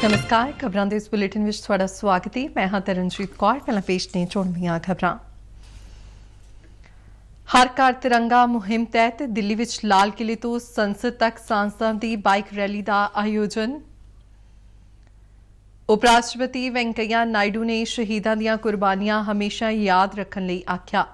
नमस्कार, खबरां दे इस बुलेटिन विच तुहाडा स्वागत है। मैं हां तरनजीत कौर। पहला पेश ने चुणवीआं खबरां। हर घर तिरंगा मुहिम तहत दिल्ली विच लाल किले तो संसद तक सांसदां दी बाइक रैली दा आयोजन। उपराष्ट्रपति वेंकैया नायडू ने शहीदां दियां कुर्बानियां हमेशा याद रखण लई आख्या।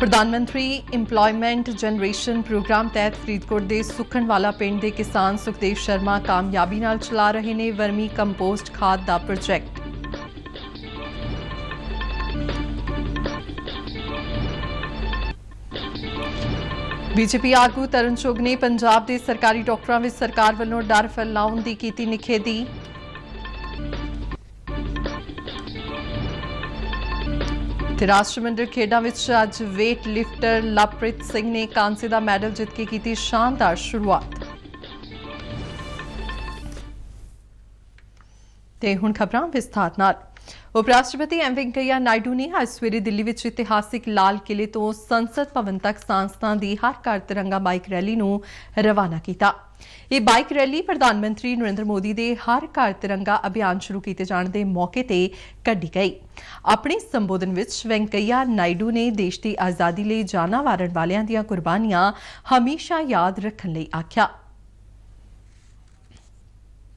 प्रधानमंत्री इंप्लॉयमेंट जनरेशन प्रोग्राम तहत फरीदकोट के सुखनवाला पिंड के किसान सुखदेव शर्मा कामयाबी नाल चला रहे ने वर्मी कंपोस्ट खाद का प्रोजेक्ट। बीजेपी आगू तरन चुग ने पंजाब के सरकारी डॉक्टरों में सरकार वालों डर फैलाउण की कीती निखेधी। राष्ट्रमंडल खेडों में अज वेट लिफ्टर लवप्रीत सिंह ने कांसे का मैडल जित के की शानदार शुरुआत। ते हुण खबरां विस्तार नाल। उपराष्ट्रपति एम वेंकैया नायडू ने अज सवेरे दिल्ली विच इतिहासिक लाल किले तो संसद भवन तक सांसदां दी हर घर तिरंगा बाइक रैली नूं रवाना किया। ये बाइक रैली प्रधानमंत्री नरेंद्र मोदी के हर घर तिरंगा अभियान शुरू किए जाने के मौके ते कड्ढी गई। अपने संबोधन विच वेंकैया नायडू ने देश की आज़ादी लई जाना वारन वालियां दियां कुर्बानियां हमेशा याद रखण लई आख्या।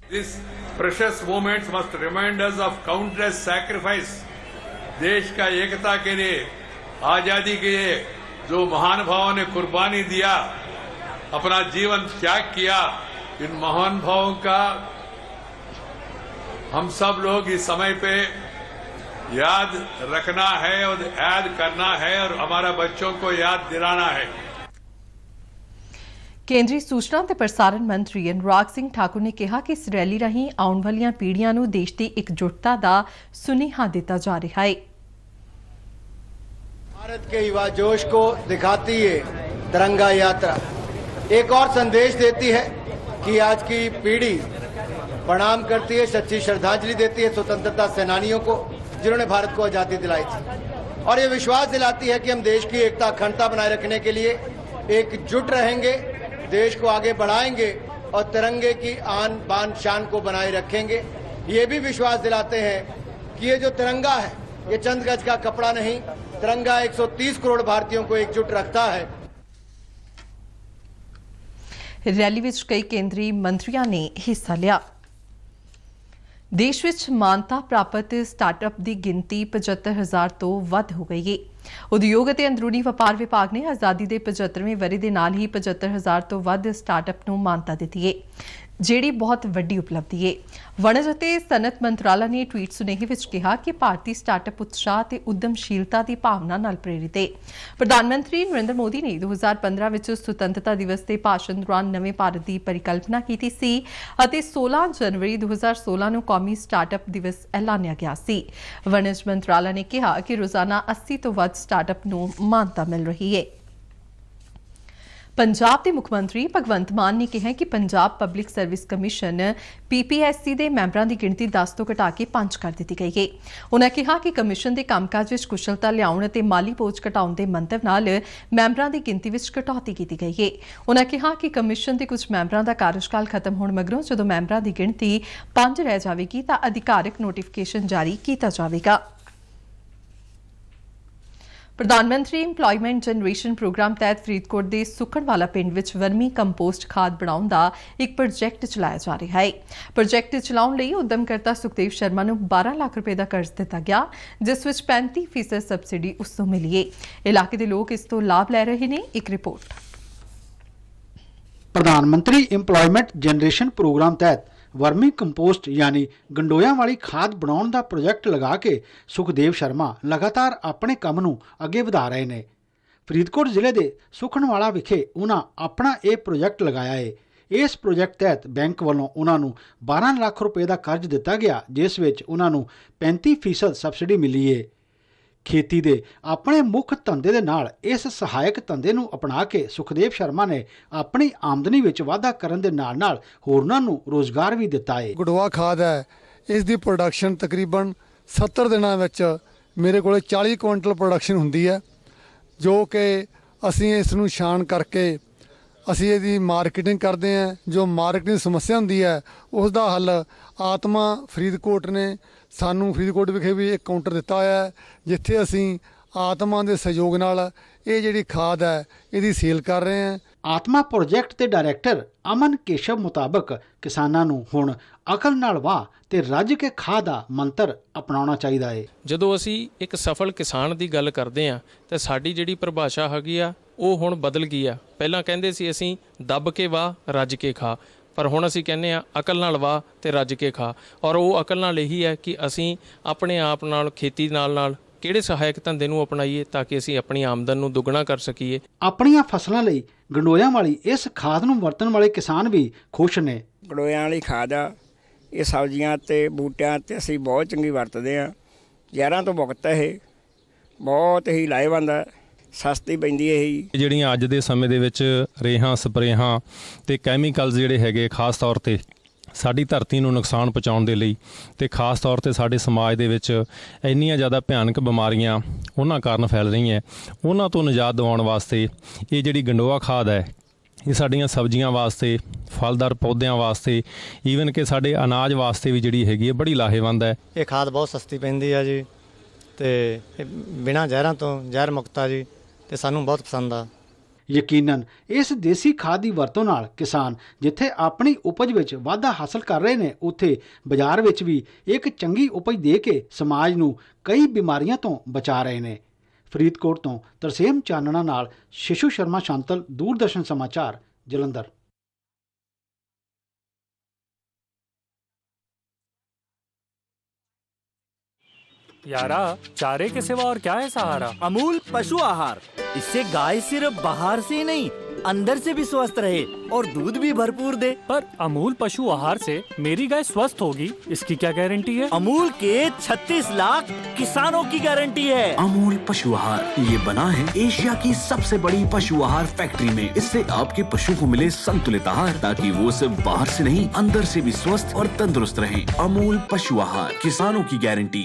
These precious moments must remind us of countless sacrifice. देश का एकता के लिए, आजादी के लिए जो महानुभावों ने कुर्बानी दिया, अपना जीवन त्याग किया, इन महानुभावों का हम सब लोग इस समय पे याद रखना है और याद करना है और हमारा बच्चों को याद दिलाना है। केंद्रीय सूचना ते प्रसारण मंत्री अनुराग सिंह ठाकुर ने कहा कि इस रैली राहीं आउण वालियां पीढ़ियां नूं देश की एकजुटता दा सुनेहा दिता जा रहा है। भारत के युवा जोश को दिखाती है तिरंगा यात्रा, एक और संदेश देती है कि आज की पीढ़ी प्रणाम करती है, सच्ची श्रद्धांजलि देती है स्वतंत्रता सेनानियों को जिन्होंने भारत को आजादी दिलाई थी, और ये विश्वास दिलाती है कि हम देश की एकता अखंडता बनाए रखने के लिए एकजुट रहेंगे, देश को आगे बढ़ाएंगे और तिरंगे की आन बान शान को बनाए रखेंगे। ये भी विश्वास दिलाते हैं कि ये जो तिरंगा है ये चंद गज का कपड़ा नहीं, तिरंगा 130 करोड़ भारतीयों को एकजुट रखता है। रैली विच कई केंद्रीय मंत्रियों ने हिस्सा लिया। देश विच मानता प्राप्त स्टार्टअप की गिनती 75,000 तो वध हो गई है। उद्योग ते अंदरूनी वपार विभाग ने आज़ादी के 75वें वरे दे नाल ही 75,000 तो वध स्टार्टअप नूं मानता दी है, जिहड़ी बहुत वड्डी उपलब्धि है। वणज ते सनत मंत्रालय ने ट्वीट सुनेहे विच कहा कि भारतीय स्टार्टअप उत्साह ते उद्यमशीलता की भावना नाल प्रेरित है। प्रधानमंत्री नरेंद्र मोदी ने 2015 विच सुतंत्रता दिवस के भाषण दौरान नवे भारत की परिकल्पना की सी अते 16 जनवरी 2016 नूं कौमी स्टार्टअप दिवस ऐलानिया गया सी। वणज मंत्रालय ने कहा कि रोजाना 80 तो वध स्टार्टअप नूं मानता मिल रही है। पंजाब के मुख्यमंत्री भगवंत मान ने कहा कि Punjab public service commission PPSC के मैंबरों की गिनती 10 तो घटा के 5 कर दी गई है। उन्होंने कहा कि कमीशन के कामकाज में कुशलता लियाउण ते माली बोझ घटाउण के मंतव नाल मैंबरों की गिनती में कटौती की गई है। उन्होंने कहा कि कमीशन के कुछ मैंबरों का कार्यकाल खत्म होने मगरों जदों मैंबरों की गिनती 5 रह जाएगी तो अधिकारिक नोटिफिकेशन जारी किया जाएगा। प्रधानमंत्री इंप्लॉयमेंट जनरेशन प्रोग्राम तहत फरीदकोट के सुखनवाला पिंड विच वर्मी कंपोस्ट खाद बनाउण दा एक प्रोजेक्ट चलाया जा रहा है। प्रोजेक्ट चलाउण लई उद्यमकर्ता सुखदेव शर्मा नूं 12 लाख रुपए का कर्ज दिता गया, जिस विच 35% सबसिडी उस तों मिली है। इलाके के लोग इस तों लाभ लै रहे ने। एक रिपोर्ट। प्रधानमंत्री इंप्लॉयमेंट जनरेशन प्रोग्राम तहत वर्मी कंपोस्ट यानी गंडोयां वाली खाद बनाने का प्रोजेक्ट लगा के सुखदेव शर्मा लगातार अपने काम नूं अगे वधा रहे हैं। फरीदकोट जिले के सुखनवाला विखे उन्हां अपना यह प्रोजेक्ट लगाया है। इस प्रोजेक्ट तहत बैंक वालों उन्होंने 12 लाख रुपए का कर्ज दिता गया, जिस विच उन्होंने 35% सबसिडी मिली है। खेती दे अपने मुख धंधे दे नाल इस सहायक धंधे नूं अपना के सुखदेव शर्मा ने अपनी आमदनी विच वाधा करन दे नाल नाल होरनां नूं रोजगार भी दिता है। गंडोआ खाद है, इस दी प्रोडक्शन तकरीबन 70 दिनां विच मेरे कोले 40 कुंटल प्रोडक्शन हुंदी है, जो कि असीं इस नूं छान करके ਅਸੀਂ ਇਹਦੀ ਮਾਰਕੀਟਿੰਗ ਕਰਦੇ ਹਾਂ। ਜੋ ਮਾਰਕੀਟਿੰਗ ਸਮੱਸਿਆ ਹੁੰਦੀ ਹੈ ਉਸ ਦਾ ਹੱਲ ਆਤਮਾ ਫਰੀਦਕੋਟ ਨੇ ਸਾਨੂੰ ਫਰੀਦਕੋਟ ਵਿਖੇ ਵੀ ਇੱਕ ਕਾਊਂਟਰ ਦਿੱਤਾ ਹੋਇਆ ਹੈ, ਜਿੱਥੇ ਅਸੀਂ ਆਤਮਾ ਦੇ ਸਹਿਯੋਗ ਨਾਲ ਇਹ ਜਿਹੜੀ ਖਾਦ ਹੈ ਇਹਦੀ ਸੇਲ ਕਰ ਰਹੇ ਹਾਂ। ਆਤਮਾ ਪ੍ਰੋਜੈਕਟ ਦੇ ਡਾਇਰੈਕਟਰ ਅਮਨ ਕੇਸ਼ਵ ਮੁਤਾਬਕ ਕਿਸਾਨਾਂ ਨੂੰ ਹੁਣ ਅਕਲ ਨਾਲ ਵਾਹ ਤੇ ਰੱਜ ਕੇ ਖਾਹ ਦਾ ਮੰਤਰ ਅਪਣਾਉਣਾ ਚਾਹੀਦਾ ਹੈ। ਜਦੋਂ ਅਸੀਂ ਇੱਕ ਸਫਲ ਕਿਸਾਨ ਦੀ ਗੱਲ ਕਰਦੇ ਹਾਂ ਤਾਂ ਸਾਡੀ ਜਿਹੜੀ ਪਰਿਭਾਸ਼ਾ ਹੈਗੀ ਆ ਉਹ ਹੁਣ ਬਦਲ ਗਈ ਆ। ਪਹਿਲਾਂ ਕਹਿੰਦੇ ਸੀ ਅਸੀਂ ਦੱਬ ਕੇ ਵਾਹ ਰੱਜ ਕੇ ਖਾ, ਪਰ ਹੁਣ ਅਸੀਂ ਕਹਿੰਦੇ ਆ ਅਕਲ ਨਾਲ ਵਾਹ ਤੇ ਰੱਜ ਕੇ ਖਾ। ਔਰ ਉਹ ਅਕਲ ਨਾਲ ਇਹੀ ਹੈ ਕਿ ਅਸੀਂ ਆਪਣੇ ਆਪ ਨਾਲ ਖੇਤੀ ਨਾਲ ਕਿਹੜੇ ਸਹਾਇਕ ਧੰਦੇ ਨੂੰ ਅਪਣਾਈਏ ਤਾਂ ਕਿ ਅਸੀਂ ਆਪਣੀ ਆਮਦਨ ਨੂੰ ਦੁੱਗਣਾ ਕਰ ਸਕੀਏ। ਆਪਣੀਆਂ ਫਸਲਾਂ ਲਈ ਗੰਡੋਇਆਂ ਵਾਲੀ ਇਸ ਖਾਦ ਨੂੰ ਵਰਤਣ ਵਾਲੇ ਕਿਸਾਨ ਵੀ ਖੁਸ਼ ਨੇ। ਗੰਡੋਇਆਂ ਵਾਲੀ ਖਾਦ ਆ ਇਹ ਸਬਜ਼ੀਆਂ ਤੇ ਬੂਟਿਆਂ ਤੇ ਅਸੀਂ ਬਹੁਤ ਚੰਗੀ ਵਰਤਦੇ ਹਾਂ। ਜ਼ਹਿਰਾਂ ਤੋਂ ਮੁਕਤ ਹੈ, ਇਹ ਬਹੁਤ ਹੀ ਲਾਹੇਵੰਦ ਹੈ, ਸਸਤੀ ਪੈਂਦੀ ਹੈ। ਇਹ ਜਿਹੜੀਆਂ ਅੱਜ ਦੇ ਸਮੇਂ ਦੇ ਵਿੱਚ ਰੇਹਾਂ ਸਪਰੇਹਾਂ ਤੇ ਕੈਮੀਕਲਸ ਜਿਹੜੇ ਹੈਗੇ ਖਾਸ ਤੌਰ ਤੇ ਸਾਡੀ ਧਰਤੀ ਨੂੰ ਨੁਕਸਾਨ ਪਹੁੰਚਾਉਣ ਦੇ ਲਈ ਤੇ ਖਾਸ ਤੌਰ ਤੇ ਸਾਡੇ ਸਮਾਜ ਦੇ ਵਿੱਚ ਇੰਨੀਆਂ ਜ਼ਿਆਦਾ ਭਿਆਨਕ ਬਿਮਾਰੀਆਂ ਉਹਨਾਂ ਕਾਰਨ ਫੈਲ ਰਹੀਆਂ, ਉਹਨਾਂ ਤੋਂ ਨਿਜਾਤ ਦਿਵਾਉਣ ਵਾਸਤੇ ਇਹ ਜਿਹੜੀ ਗੰਡੋਆ ਖਾਦ ਹੈ ਇਹ ਸਾਡੀਆਂ ਸਬਜ਼ੀਆਂ ਵਾਸਤੇ, ਫਲਦਾਰ ਪੌਦਿਆਂ ਵਾਸਤੇ, ਈਵਨ ਕਿ ਸਾਡੇ ਅਨਾਜ ਵਾਸਤੇ ਵੀ ਜਿਹੜੀ ਹੈਗੀ ਹੈ ਬੜੀ ਲਾਹੇਵੰਦ ਹੈ। ਇਹ ਖਾਦ ਬਹੁਤ ਸਸਤੀ ਪੈਂਦੀ ਆ ਜੀ ਤੇ ਬਿਨਾਂ ਜ਼ਹਿਰਾਂ ਤੋਂ ਜ਼ਹਿਰ ਮੁਕਤ ਆ ਜੀ ਤੇ ਸਾਨੂੰ ਬਹੁਤ ਪਸੰਦ ਆ। ਯਕੀਨਨ ਇਸ ਦੇਸੀ ਖਾਦ ਦੀ ਵਰਤੋਂ ਨਾਲ ਕਿਸਾਨ ਜਿੱਥੇ ਆਪਣੀ ਉਪਜ ਵਿੱਚ ਵਾਧਾ ਹਾਸਲ ਕਰ ਰਹੇ ਨੇ, ਉੱਥੇ ਬਾਜ਼ਾਰ ਵਿੱਚ ਵੀ ਇੱਕ ਚੰਗੀ ਉਪਜ ਦੇ ਕੇ ਸਮਾਜ ਨੂੰ ਕਈ ਬਿਮਾਰੀਆਂ ਤੋਂ ਬਚਾ ਰਹੇ ਨੇ। ਫਰੀਦਕੋਟ ਤੋਂ ਤਰਸੇਮ ਚਾਨਣਾ ਨਾਲ ਸ਼ਿਸ਼ੂ ਸ਼ਰਮਾ ਸ਼ਾਂਤਲ, ਦੂਰਦਰਸ਼ਨ ਸਮਾਚਾਰ, ਜਲੰਧਰ। यारा चारे के सिवा और क्या है सहारा? अमूल पशु आहार, इससे गाय सिर्फ बाहर से नहीं अंदर से भी स्वस्थ रहे और दूध भी भरपूर दे। पर अमूल पशु आहार से मेरी गाय स्वस्थ होगी, इसकी क्या गारंटी है? अमूल के 36 लाख किसानों की गारंटी है। अमूल पशु आहार ये बना है एशिया की सबसे बड़ी पशु आहार फैक्ट्री में। इससे आपके पशु को मिले संतुलित आहार ताकि वो सिर्फ बाहर से नहीं अंदर से भी स्वस्थ और तंदुरुस्त रहे। अमूल पशु आहार, किसानों की गारंटी।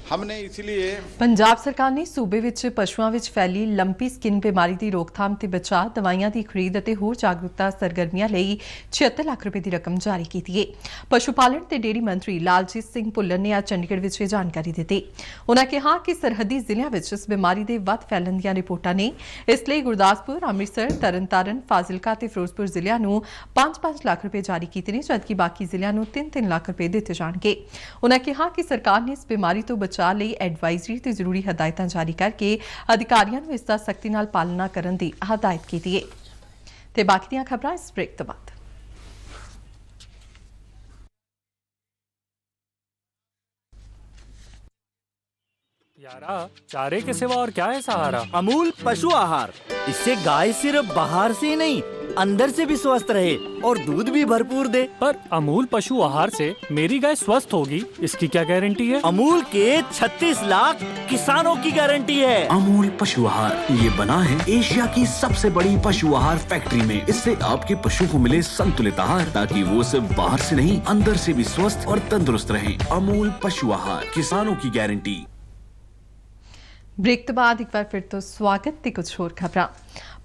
हमने इसलिए ਪੰਜਾਬ ਸਰਕਾਰ ਨੇ ਸੂਬੇ ਵਿੱਚ ਪਸ਼ੂਆਂ ਵਿੱਚ ਫੈਲੀ ਲੰਪੀ ਸਕਿਨ ਬਿਮਾਰੀ ਦੀ ਰੋਕਥਾਮ ਤੇ ਬਚਾਅ, ਦਵਾਈਆਂ ਦੀ ਖਰੀਦ ਅਤੇ ਹੋਰ ਜਾਗਰੂਕਤਾ ਸਰਗਰਮੀਆਂ ਲਈ 76 ਲੱਖ ਰੁਪਏ ਦੀ ਰਕਮ ਜਾਰੀ ਕੀਤੀ ਹੈ। ਪਸ਼ੂ ਪਾਲਣ ਤੇ ਡੇਅਰੀ ਮੰਤਰੀ ਲਾਲਜੀਤ ਸਿੰਘ ਭੁੱਲਰ ਨੇ ਅੱਜ ਚੰਡੀਗੜ੍ਹ ਵਿੱਚ ਇਹ ਜਾਣਕਾਰੀ ਦਿੱਤੀ। ਉਨ੍ਹਾਂ ਕਿਹਾ ਕਿ ਸਰਹੱਦੀ ਜ਼ਿਲ੍ਹਿਆਂ ਵਿੱਚ ਇਸ ਬਿਮਾਰੀ ਦੇ ਵੱਧ ਫੈਲਣ ਦੀਆਂ ਰਿਪੋਰਟਾਂ ਨੇ, ਇਸ ਲਈ ਗੁਰਦਾਸਪੁਰ, ਅੰਮ੍ਰਿਤਸਰ, ਤਰਨਤਾਰਨ, ਫਾਜ਼ਿਲਕਾ ਤੇ ਫਿਰੋਜ਼ਪੁਰ ਜ਼ਿਲ੍ਹਿਆਂ ਨੂੰ 5-5 ਲੱਖ ਰੁਪਏ ਜਾਰੀ ਕੀਤੇ ਨੇ, ਜਦਕਿ ਬਾਕੀ ਜ਼ਿਲ੍ਹਿਆਂ ਨੂੰ 3-3 ਲੱਖ ਰੁਪਏ ਦਿੱਤੇ ਜਾਣਗੇ। ਉਨ੍ਹਾਂ ਕਿਹਾ ਕਿ ਸਰਕਾਰ ਨੇ ਇਸ ਬਿਮਾਰੀ ਤੋਂ ਬਚਾਅ ਲਈ ਐਡਵਾਈਜ਼ਰੀ ਤੇ ਜ਼ਰੂਰੀ ਹਦਾਇਤਾਂ ਜਾਰੀ ਕਰਕੇ ਅਧਿਕਾਰੀਆਂ ਨੂੰ ਇਸ ਦਾ ਸਖਤੀ ਨਾਲ ਪਾਲਣਾ ਕਰਨ ਦੀ ਹਦਾਇਤ ਕੀਤੀ ਹੈ। ਤੇ ਬਾਕੀ ਦੀਆਂ ਖਬਰਾਂ ਇਸ ਬ੍ਰੇਕ ਤੋਂ ਬਾਅਦ। यारा चारे के सिवा और क्या है सहारा? अमूल पशु आहार, इससे गाय सिर्फ बाहर से नहीं अंदर से भी स्वस्थ रहे और दूध भी भरपूर दे। पर अमूल पशु आहार से मेरी गाय स्वस्थ होगी, इसकी क्या गारंटी है? अमूल के 36 लाख किसानों की गारंटी है। अमूल पशु आहार ये बना है एशिया की सबसे बड़ी पशु आहार फैक्ट्री में। इससे आपके पशु को मिले संतुलित आहार ताकि वो सिर्फ बाहर से नहीं अंदर से भी स्वस्थ और तंदुरुस्त रहे। अमूल पशु आहार, किसानों की गारंटी। ब्रेक तो बाद एक बार फिर तो स्वागत ते कुछ होर खबरां।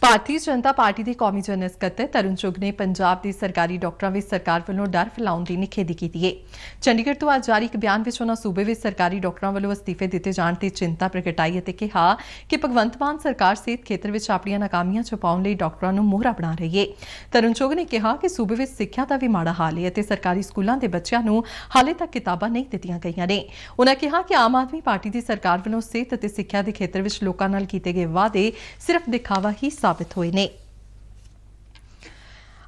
ਭਾਰਤੀ ਜਨਤਾ ਪਾਰਟੀ ਦੇ ਕੌਮੀ ਜਨਰਲ ਸਕੱਤਰ ਤਰੁਣ ਚੁੱਘ ਨੇ ਪੰਜਾਬ ਦੇ ਸਰਕਾਰੀ ਡਾਕਟਰਾਂ ਵਿੱਚ ਸਰਕਾਰ ਵੱਲੋਂ ਡਰ ਫੈਲਾਉਣ ਦੀ ਨਿਖੇਧੀ ਕੀਤੀ ਹੈ। ਚੰਡੀਗੜ੍ਹ ਤੋਂ ਅੱਜ ਜਾਰੀ ਇੱਕ ਬਿਆਨ ਵਿੱਚ ਉਹਨਾਂ ਸੂਬੇ ਵਿੱਚ ਸਰਕਾਰੀ ਡਾਕਟਰਾਂ ਵੱਲੋਂ ਅਸਤੀਫੇ ਦਿੱਤੇ ਜਾਣ ਤੇ ਚਿੰਤਾ ਪ੍ਰਗਟਾਈ ਅਤੇ ਕਿਹਾ ਕਿ ਭਗਵੰਤ ਮਾਨ ਸਰਕਾਰ ਸਿਹਤ ਖੇਤਰ ਵਿੱਚ ਆਪਣੀਆਂ ਨਾਕਾਮੀਆਂ ਛੁਪਾਉਣ ਲਈ ਡਾਕਟਰਾਂ ਨੂੰ ਮੋਹਰਾ ਬਣਾ ਰਹੀ ਹੈ। ਤਰੁਣ ਚੁੱਘ ਨੇ ਕਿਹਾ ਕਿ ਸੂਬੇ ਵਿੱਚ ਸਿੱਖਿਆ ਦਾ ਵੀ ਮਾੜਾ ਹਾਲ ਹੈ ਅਤੇ ਸਰਕਾਰੀ ਸਕੂਲਾਂ ਦੇ ਬੱਚਿਆਂ ਨੂੰ ਹਾਲੇ ਤੱਕ ਕਿਤਾਬਾਂ ਨਹੀਂ ਦਿੱਤੀਆਂ ਗਈਆਂ ਨੇ। ਉਹਨਾਂ ਕਿਹਾ ਕਿ ਆਮ ਆਦਮੀ ਪਾਰਟੀ ਦੀ ਸਰਕਾਰ ਵੱਲੋਂ ਸਿਹਤ ਅਤੇ ਸਿੱਖਿਆ ਦੇ ਖੇਤਰ ਵਿੱਚ ਲੋਕਾਂ ਨਾਲ ਕੀਤੇ ਗਏ ਵਾਅਦੇ ਸਿਰਫ ਦਿਖਾਵਾ ਹੀ ਸਾਬਿਤ ਹੋਏ ਨੇ।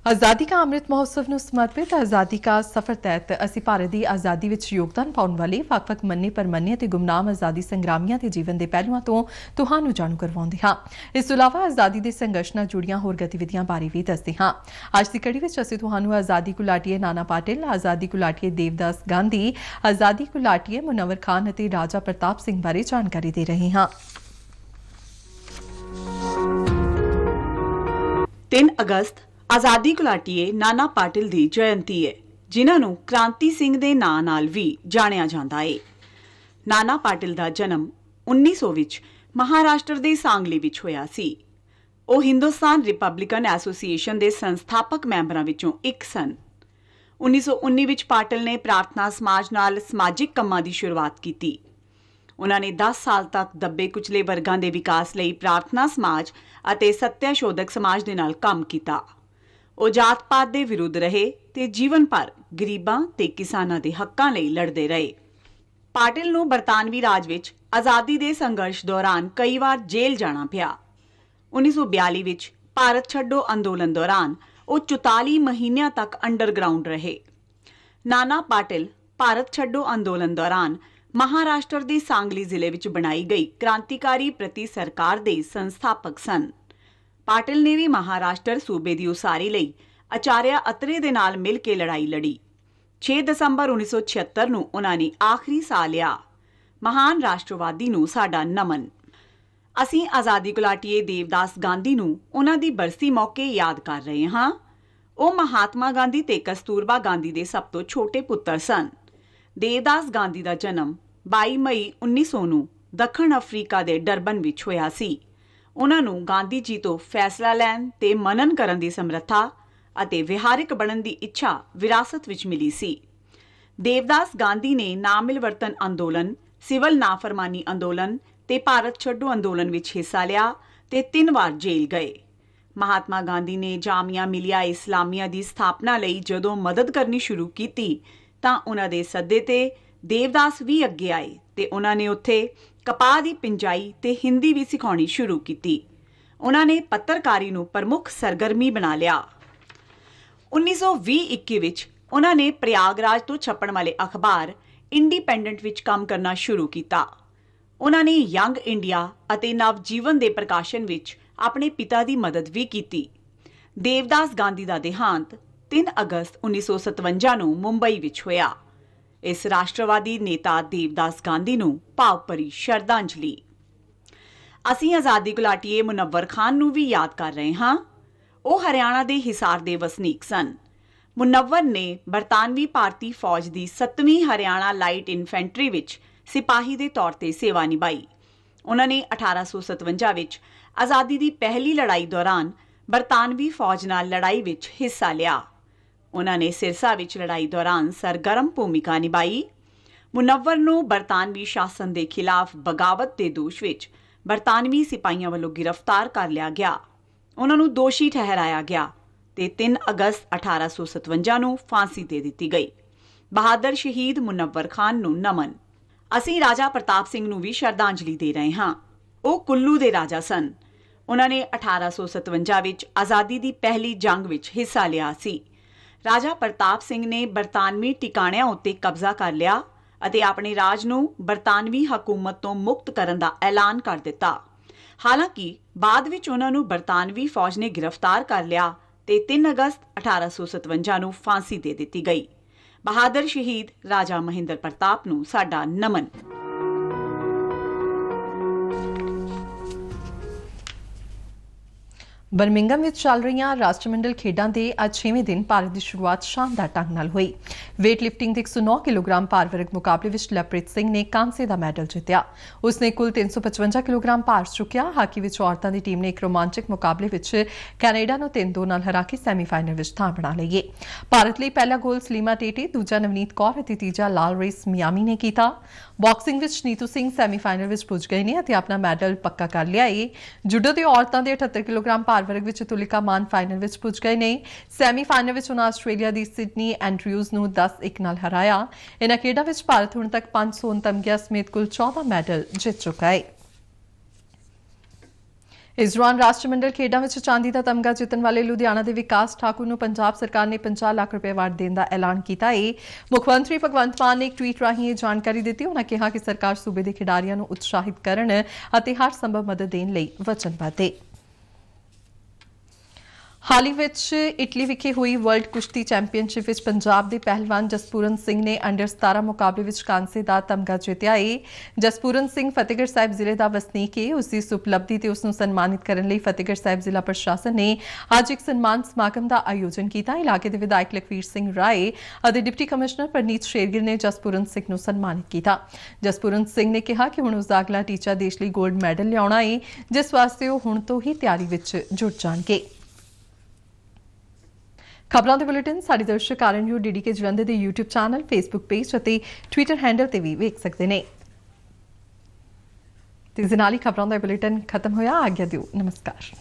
आजादी का अमृत महोत्सव ਨੂੰ ਸਮਰਪਿਤ आजादी का सफर तहत ਅਸੀਂ ਭਾਰਤ ਦੀ ਆਜ਼ਾਦੀ ਵਿੱਚ ਯੋਗਦਾਨ ਪਾਉਣ ਵਾਲੇ ਵੱਖ-ਵੱਖ ਮੰਨੇ ਪਰਮੰਨੇ ਅਤੇ ਗੁਮਨਾਮ ਆਜ਼ਾਦੀ ਸੰਗਰਾਮੀਆਂ ਦੇ ਜੀਵਨ ਦੇ ਪਹਿਲੂਆਂ ਤੋਂ ਤੁਹਾਨੂੰ ਜਾਣੂ ਕਰਵਾਉਂਦੇ ਹਾਂ। ਇਸ ਤੋਂ ਇਲਾਵਾ ਆਜ਼ਾਦੀ ਦੇ ਸੰਘਰਸ਼ ਨਾਲ ਜੁੜੀਆਂ ਹੋਰ ਗਤੀਵਿਧੀਆਂ ਬਾਰੇ ਵੀ ਦੱਸਦੇ ਹਾਂ। ਅੱਜ ਦੀ ਕੜੀ ਵਿੱਚ ਅਸੀਂ ਤੁਹਾਨੂੰ ਆਜ਼ਾਦੀ ਘੁਲਾਟੀਏ ਨਾਨਾ ਪਾਟਿਲ, ਆਜ਼ਾਦੀ ਘੁਲਾਟੀਏ ਦੇਵਦਾਸ ਗਾਂਧੀ, ਆਜ਼ਾਦੀ ਘੁਲਾਟੀਏ ਮੁਨੱਵਰ ਖਾਨ ਅਤੇ ਰਾਜਾ ਪ੍ਰਤਾਪ ਸਿੰਘ ਬਾਰੇ ਜਾਣਕਾਰੀ ਦੇ ਰਹੇ ਹਾਂ। 3 ਅਗਸਤ ਆਜ਼ਾਦੀ ਘੁਲਾਟੀਏ ਨਾਨਾ ਪਾਟਿਲ ਦੀ ਜਯੰਤੀ ਹੈ, ਜਿਨ੍ਹਾਂ ਨੂੰ ਕ੍ਰਾਂਤੀ ਸਿੰਘ ਦੇ ਨਾਂ ਨਾਲ ਵੀ ਜਾਣਿਆ ਜਾਂਦਾ ਹੈ। ਨਾਨਾ ਪਾਟਿਲ ਦਾ ਜਨਮ 1900 ਵਿੱਚ ਮਹਾਰਾਸ਼ਟਰ ਦੇ ਸਾਂਗਲੀ ਵਿੱਚ ਹੋਇਆ ਸੀ। ਉਹ ਹਿੰਦੁਸਤਾਨ ਰਿਪਬਲਿਕਨ ਐਸੋਸੀਏਸ਼ਨ ਦੇ ਸੰਸਥਾਪਕ ਮੈਂਬਰਾਂ ਵਿੱਚੋਂ ਇੱਕ ਸਨ। 1919 ਵਿੱਚ ਪਾਟਿਲ ਨੇ ਪ੍ਰਾਰਥਨਾ ਸਮਾਜ ਨਾਲ ਸਮਾਜਿਕ ਕੰਮਾਂ ਦੀ ਸ਼ੁਰੂਆਤ ਕੀਤੀ। ਉਹਨਾਂ ਨੇ 10 ਸਾਲ ਤੱਕ ਦੱਬੇ ਕੁਚਲੇ ਵਰਗਾਂ ਦੇ ਵਿਕਾਸ ਲਈ ਪ੍ਰਾਰਥਨਾ ਸਮਾਜ ਅਤੇ ਸੱਤਿਆਸ਼ੋਧਕ ਸਮਾਜ ਦੇ ਨਾਲ ਕੰਮ ਕੀਤਾ। ਉਹ ਜਾਤ-ਪਾਤ ਦੇ ਵਿਰੁੱਧ ਰਹੇ ਤੇ ਜੀਵਨ ਭਰ ਗਰੀਬਾਂ ਤੇ ਕਿਸਾਨਾਂ ਦੇ ਹੱਕਾਂ ਲਈ ਲੜਦੇ ਰਹੇ। ਪਾਟਿਲ ਨੂੰ ਬਰਤਾਨਵੀ ਰਾਜ ਵਿੱਚ ਆਜ਼ਾਦੀ ਦੇ ਸੰਘਰਸ਼ ਦੌਰਾਨ ਕਈ ਵਾਰ ਜੇਲ੍ਹ ਜਾਣਾ ਪਿਆ। 1942 ਵਿੱਚ ਭਾਰਤ ਛੱਡੋ ਅੰਦੋਲਨ ਦੌਰਾਨ ਉਹ 44 ਮਹੀਨਿਆਂ ਤੱਕ ਅੰਡਰਗਰਾਉਂਡ ਰਹੇ। ਨਾਨਾ ਪਾਟਿਲ ਭਾਰਤ ਛੱਡੋ ਅੰਦੋਲਨ ਦੌਰਾਨ ਮਹਾਰਾਸ਼ਟਰ ਦੇ ਸਾਂਗਲੀ ਜ਼ਿਲ੍ਹੇ ਵਿੱਚ ਬਣਾਈ ਗਈ ਕ੍ਰਾਂਤੀਕਾਰੀ ਪ੍ਰਤੀ ਸਰਕਾਰ ਦੇ ਸੰਸਥਾਪਕ ਸਨ। ਪਾਟਿਲ ਨੇ ਵੀ ਮਹਾਰਾਸ਼ਟਰ ਸੂਬੇ ਦੀ ਉਸਾਰੀ ਲਈ ਆਚਾਰਿਆ ਅਤਰੇ ਦੇ ਨਾਲ ਮਿਲ ਕੇ ਲੜਾਈ ਲੜੀ। 6 ਦਸੰਬਰ 1976 ਨੂੰ ਉਹਨਾਂ ਨੇ ਆਖਰੀ ਸਾਹ ਲਿਆ। ਮਹਾਨ ਰਾਸ਼ਟਰਵਾਦੀ ਨੂੰ ਸਾਡਾ ਨਮਨ। ਅਸੀਂ ਆਜ਼ਾਦੀ ਘੁਲਾਟੀਏ ਦੇਵਦਾਸ ਗਾਂਧੀ ਨੂੰ ਉਹਨਾਂ ਦੀ ਬਰਸੀ ਮੌਕੇ ਯਾਦ ਕਰ ਰਹੇ ਹਾਂ। ਉਹ ਮਹਾਤਮਾ ਗਾਂਧੀ ਤੇ ਕਸਤੂਰਬਾ ਗਾਂਧੀ ਦੇ ਸਭ ਤੋਂ ਛੋਟੇ ਪੁੱਤਰ ਸਨ। ਦੇਵਦਾਸ ਗਾਂਧੀ ਦਾ ਜਨਮ 22 ਮਈ 1900 ਨੂੰ ਦੱਖਣ ਅਫਰੀਕਾ ਦੇ ਡਰਬਨ ਵਿੱਚ ਹੋਇਆ ਸੀ। ਉਹਨਾਂ ਨੂੰ ਗਾਂਧੀ ਜੀ ਤੋਂ ਫੈਸਲਾ ਲੈਣ ਤੇ ਮਨਨ ਕਰਨ ਦੀ ਸਮਰੱਥਾ ਅਤੇ ਵਿਹਾਰਿਕ ਬਣਨ ਦੀ ਇੱਛਾ ਵਿਰਾਸਤ ਵਿੱਚ ਮਿਲੀ ਸੀ। ਦੇਵਦਾਸ ਗਾਂਧੀ ਨੇ ਨਾਮਿਲਵਰਤਨ ਅੰਦੋਲਨ, ਸਿਵਲ ਨਾਫਰਮਾਨੀ ਅੰਦੋਲਨ ਤੇ ਭਾਰਤ ਛੱਡੋ ਅੰਦੋਲਨ ਵਿੱਚ ਹਿੱਸਾ ਲਿਆ ਤੇ 3 ਵਾਰ ਜੇਲ੍ਹ ਗਏ। ਮਹਾਤਮਾ ਗਾਂਧੀ ਨੇ ਜਾਮੀਆ ਮਿਲੀਆ ਇਸਲਾਮੀਆ ਦੀ ਸਥਾਪਨਾ ਲਈ ਜਦੋਂ ਮਦਦ ਕਰਨੀ ਸ਼ੁਰੂ ਕੀਤੀ ਤਾਂ ਉਹਨਾਂ ਦੇ ਸੱਦੇ ਤੇ ਦੇਵਦਾਸ ਵੀ ਅੱਗੇ ਆਏ ਤੇ ਉਹਨਾਂ ਨੇ ਉੱਥੇ ਕਪਾਹ ਦੀ ਪਿੰਜਾਈ ਤੇ ਹਿੰਦੀ ਵੀ ਸਿਖਾਉਣੀ ਸ਼ੁਰੂ ਕੀਤੀ। ਉਹਨਾਂ ਨੇ ਪੱਤਰਕਾਰੀ ਨੂੰ ਪ੍ਰਮੁੱਖ ਸਰਗਰਮੀ ਬਣਾ ਲਿਆ। 1920-21 ਵਿੱਚ ਉਹਨਾਂ ਨੇ ਪ੍ਰਯਾਗਰਾਜ ਤੋਂ ਛਪਣ ਵਾਲੇ ਅਖਬਾਰ ਇੰਡੀਪੈਂਡੈਂਟ ਵਿੱਚ ਕੰਮ ਕਰਨਾ ਸ਼ੁਰੂ ਕੀਤਾ। ਉਹਨਾਂ ਨੇ ਯੰਗ ਇੰਡੀਆ ਅਤੇ ਨਵਜੀਵਨ ਦੇ ਪ੍ਰਕਾਸ਼ਨ ਵਿੱਚ ਆਪਣੇ ਪਿਤਾ ਦੀ ਮਦਦ ਵੀ ਕੀਤੀ। ਦੇਵਦਾਸ ਗਾਂਧੀ ਦਾ ਦੇਹਾਂਤ 3 ਅਗਸਤ 1957 ਨੂੰ ਮੁੰਬਈ ਵਿੱਚ ਹੋਇਆ। ਇਸ ਰਾਸ਼ਟਰਵਾਦੀ ਨੇਤਾ ਦੇਵਦਾਸ ਗਾਂਧੀ ਨੂੰ ਭਾਵਭਰੀ ਸ਼ਰਧਾਂਜਲੀ। ਅਸੀਂ ਆਜ਼ਾਦੀ ਘੁਲਾਟੀਏ ਮੁਨੱਵਰ ਖਾਨ ਨੂੰ ਵੀ ਯਾਦ ਕਰ ਰਹੇ ਹਾਂ। ਉਹ ਹਰਿਆਣਾ ਦੇ ਹਿਸਾਰ ਦੇ ਵਸਨੀਕ ਸਨ। ਮੁਨੱਵਰ ਨੇ ਬਰਤਾਨਵੀ ਭਾਰਤੀ ਫੌਜ ਦੀ 7ਵੀਂ ਹਰਿਆਣਾ ਲਾਈਟ ਇਨਫੈਂਟਰੀ ਵਿੱਚ ਸਿਪਾਹੀ ਦੇ ਤੌਰ ਤੇ ਸੇਵਾ ਨਿਭਾਈ। ਉਹਨਾਂ ਨੇ 1857 ਵਿੱਚ ਆਜ਼ਾਦੀ ਦੀ ਪਹਿਲੀ ਲੜਾਈ ਦੌਰਾਨ ਬਰਤਾਨਵੀ ਫੌਜ ਨਾਲ ਲੜਾਈ ਵਿੱਚ ਹਿੱਸਾ ਲਿਆ। ਉਹਨਾਂ ਨੇ ਸਿਰਸਾ ਵਿੱਚ ਲੜਾਈ ਦੌਰਾਨ ਸਰਗਰਮ ਭੂਮਿਕਾ ਨਿਭਾਈ। ਮੁਨੱਵਰ ਨੂੰ ਬਰਤਾਨਵੀ ਸ਼ਾਸਨ ਦੇ ਖਿਲਾਫ ਬਗਾਵਤ ਦੇ ਦੋਸ਼ ਵਿੱਚ ਬਰਤਾਨਵੀ ਸਿਪਾਹੀਆਂ ਵੱਲੋਂ ਗ੍ਰਿਫਤਾਰ ਕਰ ਲਿਆ ਗਿਆ। ਉਹਨਾਂ ਨੂੰ ਦੋਸ਼ੀ ਠਹਿਰਾਇਆ ਗਿਆ ਤੇ 3 ਅਗਸਤ 1857 ਨੂੰ ਫਾਂਸੀ ਦੇ ਦਿੱਤੀ ਗਈ। ਬਹਾਦਰ ਸ਼ਹੀਦ ਮੁਨੱਵਰ ਖਾਨ ਨੂੰ ਨਮਨ। ਅਸੀਂ ਰਾਜਾ ਪ੍ਰਤਾਪ ਸਿੰਘ ਨੂੰ ਵੀ ਸ਼ਰਧਾਂਜਲੀ ਦੇ ਰਹੇ ਹਾਂ। ਉਹ ਕੁੱਲੂ ਦੇ ਰਾਜਾ ਸਨ। ਉਹਨਾਂ ਨੇ 1857 ਵਿੱਚ ਆਜ਼ਾਦੀ ਦੀ ਪਹਿਲੀ ਜੰਗ ਵਿੱਚ ਹਿੱਸਾ ਲਿਆ ਸੀ। ਰਾਜਾ ਪ੍ਰਤਾਪ ਸਿੰਘ ਨੇ ਬਰਤਾਨਵੀ ਟਿਕਾਣਿਆਂ ਉੱਤੇ ਕਬਜ਼ਾ ਕਰ ਲਿਆ ਅਤੇ ਆਪਣੇ ਰਾਜ ਨੂੰ ਬਰਤਾਨਵੀ ਹਕੂਮਤ ਤੋਂ ਮੁਕਤ ਕਰਨ ਦਾ ਐਲਾਨ ਕਰ ਦਿੱਤਾ। ਹਾਲਾਂਕਿ ਬਾਅਦ ਵਿੱਚ ਉਹਨਾਂ ਨੂੰ ਬਰਤਾਨਵੀ ਫੌਜ ਨੇ ਗ੍ਰਿਫਤਾਰ ਕਰ ਲਿਆ ਤੇ 3 ਅਗਸਤ 1857 ਨੂੰ ਫਾਂਸੀ ਦੇ ਦਿੱਤੀ ਗਈ। ਬਹਾਦਰ ਸ਼ਹੀਦ ਰਾਜਾ ਮਹਿੰਦਰ ਪ੍ਰਤਾਪ ਨੂੰ ਸਾਡਾ ਨਮਨ। ਬਰਮਿੰਗਮ ਵਿੱਚ ਚੱਲ ਰਹੀਆਂ ਰਾਸ਼ਟਰਮੰਡਲ ਖੇਡਾਂ ਦੇ ਅੱਜ 6ਵੇਂ ਦਿਨ ਭਾਰਤ ਦੀ ਸ਼ੁਰੂਆਤ ਸ਼ਾਨਦਾਰ ਢੰਗ ਨਾਲ ਹੋਈ। ਵੇਟ ਲਿਫਟਿੰਗ ਦੇ 109 ਕਿਲੋਗ੍ਰਾਮ ਭਾਰ ਵਰਗ ਮੁਕਾਬਲੇ ਵਿੱਚ ਲਵਪ੍ਰੀਤ ਸਿੰਘ ਨੇ ਕਾਂਸੇ ਦਾ ਮੈਡਲ ਜਿੱਤਿਆ। ਉਸਨੇ ਕੁੱਲ 355 ਕਿਲੋਗ੍ਰਾਮ ਭਾਰ ਚੁੱਕਿਆ। ਹਾਕੀ ਵਿੱਚ ਔਰਤਾਂ ਦੀ ਟੀਮ ਨੇ ਇੱਕ ਰੋਮਾਂਚਕ ਮੁਕਾਬਲੇ ਵਿੱਚ ਕੈਨੇਡਾ ਨੂੰ 3-2 ਨਾਲ ਹਰਾ ਕੇ ਸੈਮੀਫਾਈਨਲ ਵਿੱਚ ਥਾਂ ਬਣਾ ਲਈ। ਭਾਰਤ ਲਈ ਪਹਿਲਾ ਗੋਲ ਸਲੀਮਾ ਟੇਟੇ, ਦੂਜਾ ਨਵਨੀਤ ਕੌਰ ਅਤੇ ਤੀਜਾ ਲਾਲ ਰੇਸ ਮਿਆਮੀ ਨੇ ਕੀਤਾ। ਬਾਕਸਿੰਗ ਵਿੱਚ ਨੀਤੂ ਸਿੰਘ ਸੈਮੀਫਾਈਨਲ ਵਿੱਚ ਪੁੱਜ ਗਏ ਨੇ ਅਤੇ ਆਪਣਾ ਮੈਡਲ ਪੱਕਾ ਕਰ ਲਿਆ ਹੈ। ਜੂਡੋ ਦੇ ਔਰਤਾਂ ਦੇ 78 ਕਿਲੋਗ੍ਰਾਮ ਭਾਰ ਵਰਗ ਵਿੱਚ ਤੁਲਿਕਾ ਮਾਨ ਫਾਈਨਲ ਵਿੱਚ ਪੁੱਜ ਗਏ ਨੇ। ਸੈਮੀਫਾਈਨਲ ਵਿੱਚ ਉਹਨਾਂ ਆਸਟ੍ਰੇਲੀਆ ਦੀ ਸਿਡਨੀ ਐਂਡਰਿਊਜ਼ ਨੂੰ 10-1 ਨਾਲ ਹਰਾਇਆ। ਇਹਨਾਂ ਖੇਡਾਂ ਵਿੱਚ ਭਾਰਤ ਹੁਣ ਤੱਕ 5 ਸੋਨ ਤਮਗਿਆਂ ਸਮੇਤ ਕੁੱਲ 14 ਮੈਡਲ ਜਿੱਤ ਚੁੱਕਾ ਹੈ। ਇਸ ਦੌਰਾਨ ਰਾਸ਼ਟਰਮੰਡਲ ਖੇਡਾਂ ਵਿੱਚ ਚਾਂਦੀ ਦਾ ਤਮਗਾ ਜਿੱਤਣ ਵਾਲੇ ਲੁਧਿਆਣਾ ਦੇ ਵਿਕਾਸ ਠਾਕੁਰ ਨੂੰ ਪੰਜਾਬ ਸਰਕਾਰ ਨੇ 50 ਲੱਖ ਰੁਪਏ ਅਵਾਰਡ ਦੇਣ ਦਾ ਐਲਾਨ ਕੀਤਾ ਹੈ। ਮੁੱਖ ਮੰਤਰੀ ਭਗਵੰਤ ਮਾਨ ਨੇ ਇੱਕ ਟਵੀਟ ਰਾਹੀਂ ਇਹ ਜਾਣਕਾਰੀ ਦਿੱਤੀ। ਉਹਨਾਂ ਕਿਹਾ ਕਿ ਸਰਕਾਰ ਸੂਬੇ ਦੇ ਖਿਡਾਰੀਆਂ ਨੂੰ ਉਤਸ਼ਾਹਿਤ ਕਰਨ ਅਤੇ ਹਰ ਸੰਭਵ ਮਦਦ ਦੇਣ ਲਈ ਵਚਨਬੱਧ ਹੈ। ਹਾਲ ਹੀ ਵਿੱਚ ਇਟਲੀ ਵਿਖੇ ਹੋਈ ਵਰਲਡ ਕੁਸ਼ਤੀ ਚੈਂਪੀਅਨਸ਼ਿਪ ਵਿੱਚ ਪੰਜਾਬ ਦੇ ਪਹਿਲਵਾਨ ਜਸਪੂਰਨ ਸਿੰਘ ਨੇ ਅੰਡਰ 17 ਮੁਕਾਬਲੇ ਵਿੱਚ ਕਾਂਸੇ ਦਾ ਤਮਗਾ ਜਿੱਤਿਆ ਹੈ। ਜਸਪੂਰਨ ਸਿੰਘ ਫਤਿਹਗੜ੍ਹ ਸਾਹਿਬ ਜ਼ਿਲ੍ਹੇ ਦਾ ਵਸਨੀਕ ਹੈ। ਉਸ ਦੀ ਉਪਲਬਧੀ ਤੇ ਉਸ ਨੂੰ ਸਨਮਾਨਿਤ ਕਰਨ ਲਈ ਫਤਿਹਗੜ੍ਹ ਸਾਹਿਬ ਜ਼ਿਲ੍ਹਾ ਪ੍ਰਸ਼ਾਸਨ ਨੇ ਅੱਜ ਇੱਕ ਸਨਮਾਨ ਸਮਾਗਮ ਦਾ ਆਯੋਜਨ ਕੀਤਾ। ਇਲਾਕੇ ਦੇ ਵਿਧਾਇਕ ਲਖਵੀਰ ਸਿੰਘ ਰਾਏ ਅਤੇ ਡਿਪਟੀ ਕਮਿਸ਼ਨਰ ਪ੍ਰਨੀਤ ਸ਼ੇਰਗਿਲ ਨੇ ਜਸਪੂਰਨ ਸਿੰਘ ਨੂੰ ਸਨਮਾਨਿਤ ਕੀਤਾ। ਜਸਪੂਰਨ ਸਿੰਘ ਨੇ ਕਿਹਾ ਕਿ ਹੁਣ ਉਸ ਦਾ ਅਗਲਾ ਟੀਚਾ ਦੇਸ਼ ਲਈ ਗੋਲਡ ਮੈਡਲ ਲਿਆਉਣਾ ਹੈ, ਜਿਸ ਵਾਸਤੇ ਉਹ ਹੁਣ ਤੋਂ ਹੀ ਤਿਆਰੀ ਵਿੱਚ ਜੁਟ ਜਾਣਗੇ। ਖਬਰਾਂ ਦੇ ਬੁਲੇਟਿਨ ਸਾਡੇ ਦਰਸ਼ਕ RNU DDK ਜਲੰਧਰ ਦੇ YouTube ਚੈਨਲ, Facebook ਪੇਜ ਅਤੇ Twitter ਹੈਂਡਲ ਤੇ ਵੀ ਵੇਖ ਸਕਦੇ ਨੇ। ਤੇ ਇਸ ਨਾਲ ਹੀ ਖਬਰਾਂ ਦਾ ਬੁਲੇਟਿਨ ਖਤਮ ਹੋਇਆ। ਆਗਿਆ ਦਿਓ। ਨਮਸਕਾਰ।